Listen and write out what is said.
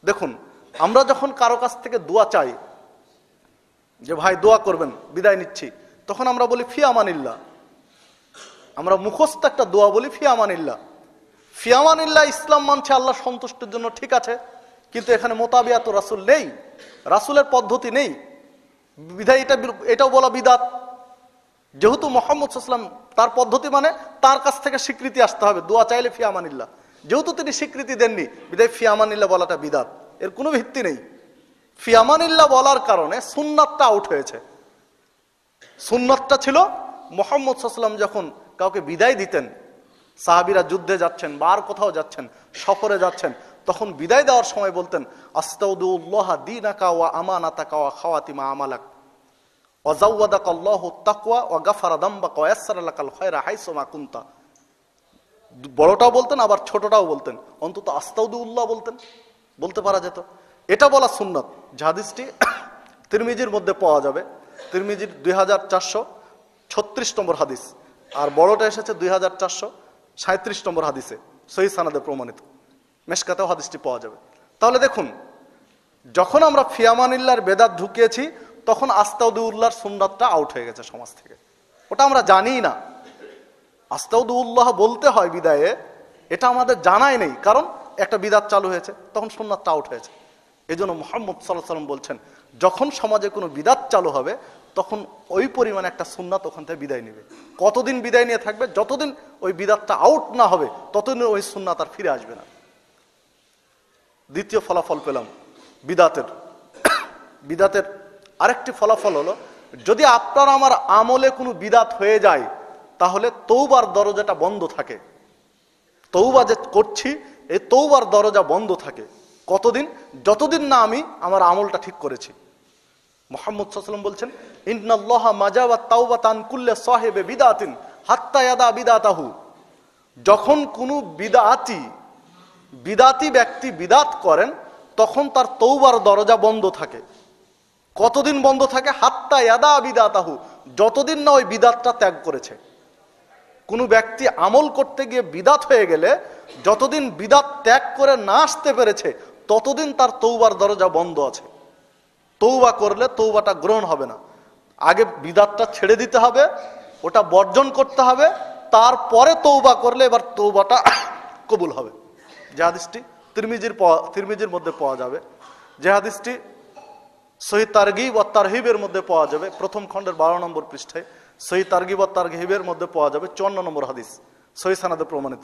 দেখুন, আমরা যখন কারো কাছ থেকে দোয়া চাই যে ভাই দোয়া করবেন, বিদায় নিচ্ছি, তখন আমরা বলি ফি আমানিল্লাহ। আমরা মুখস্থ একটা দোয়া বলি ফি আমানিল্লাহ। ফি আমানিল্লাহ ইসলাম মানছে আল্লাহ সন্তুষ্টির জন্য, ঠিক আছে, কিন্তু এখানে মোতাবিয়াত রাসূল নেই, রাসূলের পদ্ধতি নেই, বিধায় এটাও বলা বিদাত। যেহেতু মুহাম্মদ সাল্লাল্লাহু আলাইহি ওয়াসাল্লাম তার পদ্ধতি, মানে তার কাছ থেকে স্বীকৃতি আসতে হবে, দোয়া চাইলে ফি আমানিল্লাহ। যেহেতু তিনি স্বীকৃতি দেননি, বিধায় ফি আমানিল্লাহ বলাটা বিদাত, এর কোনো ভিত্তি নেই। ফি আমানিল্লাহ বলার কারণে সুন্নাতটা আউট হয়েছে। সুন্নাতটা ছিল মুহাম্মদ সাল্লাল্লাহু আলাইহি ওয়াসাল্লাম যখন কাউকে বিদায় দিতেন, সাহাবীরা যুদ্ধে যাচ্ছেন বা আর কোথাও যাচ্ছেন, সফরে যাচ্ছেন, তখন বিদায় দেওয়ার সময় বলতেন আস্তাউদুল্লাহ দীনাকা ওয়া আমানাতাকা ওয়া খাওয়াতিমা আমালাক ওয়া যাওয়াদাকা আল্লাহু তাকওয়া ওয়া গাফারা যামবাকা ওয়া ইয়াসসারা লাকাল খায়রা হাইসুমা কুনতা। বড়টাও বলতেন, আবার ছোটটাও বলতেন, অন্তত আস্তাউদুল্লাহ বলতে পারা যেত। এটা বলা সুন্নাত। হাদিসটি তিরমিজির মধ্যে পাওয়া যাবে, তিরমিজির 2436 নম্বর হাদিস, আর বড়টা এসেছে 2437 নম্বর হাদিসে, সহিহ সানাদে প্রমাণিত। মেশকাতেও হাদিসটি পাওয়া যাবে। তাহলে দেখুন, যখন আমরা ফি আমানিল্লাহর বেদাত ঢুকিয়েছি, তখন আস্তাউদুল্লাহর সুন্নাতটা আউট হয়ে গেছে সমাজ থেকে। ওটা আমরা জানি না, আস্তাউদুল্লাহ বলতে হয় বিদায়ে, এটা আমাদের জানাই নেই, কারণ একটা বিদাত চালু হয়েছে, তখন সুন্নাতটা আউট হয়েছে। এই জন্য মুহাম্মদ সাল্লাল্লাহু আলাইহি ওয়াসাল্লাম বলছেন, যখন সমাজে কোনো বিদাত চালু হবে, তখন ওই পরিমাণে একটা সুন্নাত ওখান থেকে বিদায় নেবে। কতদিন বিদায় নিয়ে থাকবে? যতদিন ওই বিদাতটা আউট না হবে, ততদিন ওই সুন্নাত আর ফিরে আসবে না। দ্বিতীয় ফলাফল পেলাম বিদাতের আরেকটি ফলাফল হলো, যদি আপনার আমার আমলে কোনো বিদাত হয়ে যায়, তাহলে তওবার দরজাটা বন্ধ থাকে। তওবা যে করছি, এই তওবার দরজা বন্ধ থাকে। কতদিন? যতদিন না আমি আমার আমলটা ঠিক করেছি। মুহাম্মদ সাল্লাল্লাহু আলাইহি ওয়াসাল্লাম বলছেন, ইন্নাল্লাহা মাজাওয়া তাওবাতান আন কুল্লি সাহিবি বিদাতিন হাত্তা ইয়াদা বিদাতাহু। যখন কোনো বিদাতি ব্যক্তি বিদাত করেন, তখন তার তওবার দরজা বন্ধ থাকে। কতদিন বন্ধ থাকে? হাত্তা ইয়াদা বিদাতাহু, যতদিন না ওই বিদাতটা ত্যাগ করেছে। কোনো ব্যক্তি আমল করতে গিয়ে বিদাত হয়ে গেলে, যতদিন বিদাত ত্যাগ করে না আসতে পেরেছে, ততদিন তার তওবার দরজা বন্ধ আছে। তওবা করলে তওবাটা গ্রহণ হবে না। আগে বিদাতটা ছেড়ে দিতে হবে, ওটা বর্জন করতে হবে, তারপরে তওবা করলে এবার তওবাটা কবুল হবে। যে হাদিসটি তিরমিজির মধ্যে পাওয়া যাবে, যে হাদিসটি সহিহ তারগিব ওয়া তারহিবের মধ্যে পাওয়া যাবে, প্রথম খণ্ডের 12 নম্বর পৃষ্ঠায়, সহিহ তারগিব ওয়া তারহিবের মধ্যে পাওয়া যাবে 54 নম্বর হাদিস, সহিহ সানাদে প্রমাণিত।